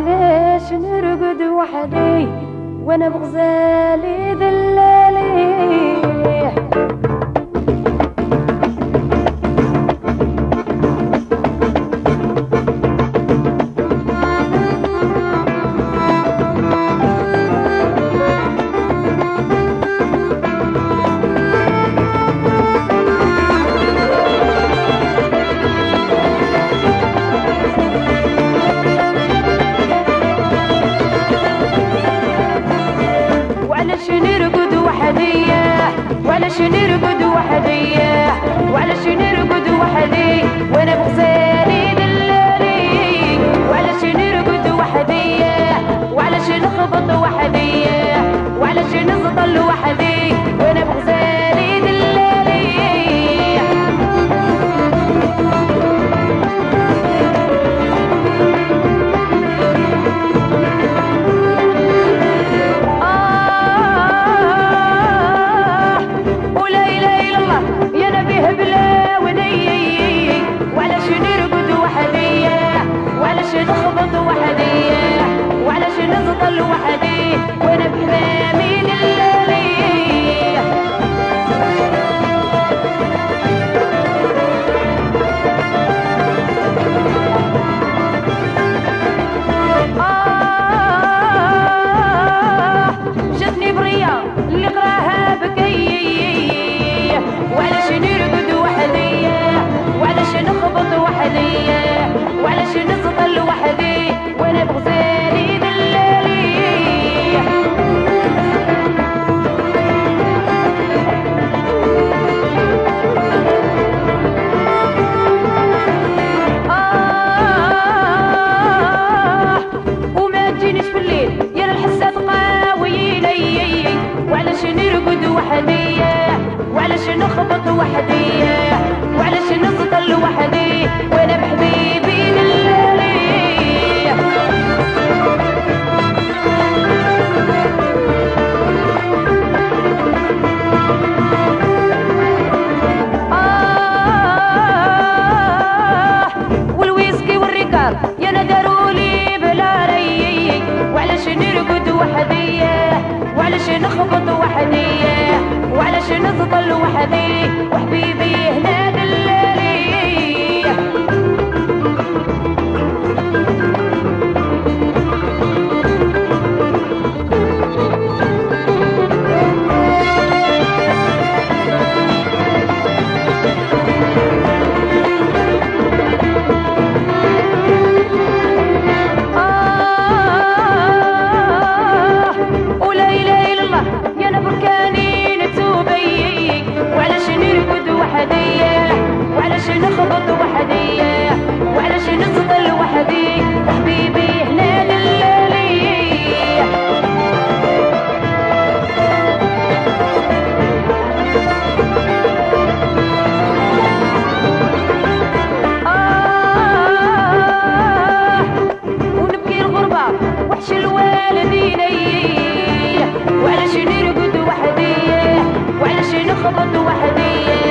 وعلاش نرقد وحدي وانا بغزالي ذلالي. وعلاش نرقد وحدي وعلاش نرقد وحدي وانا بغزالي دلالي. وعلاش نرقد وحدي وعلاش نخبط وحدي وعلاش نفضل وحدي وانا بغزالي دلالي. نخبط وحدي وعلاش نفضل وحدي وانا بحمامي دلالي. جاتني برية اللي قراها بكي. وعلاش نرقد وحدي وعلاش نخبط وحدي وعلاش نفضل وحدي وانا بغزالي دلالي. وما تجينيش في الليل يا الحسات قاوييني. وعلاش نرقد وحدي وعلاش نخبط وحدي وعلاش نفضل وحدي وانا بحبيبي دلالي. والويسكي والريكار يا ندارولي بلا ري. وعلاش نرقد وحدي وعلاش نخبط وحدي وعلاش نفضل وحدي وحبيبي هنا دلالي. وعلاش نخبط وحدي وعلاش نفضل وحدي وحبيبي هنا دلالي. ونبكي الغربة وحش الوالدين. وعلاش نرقد وحدي وعلاش نخبط وحدي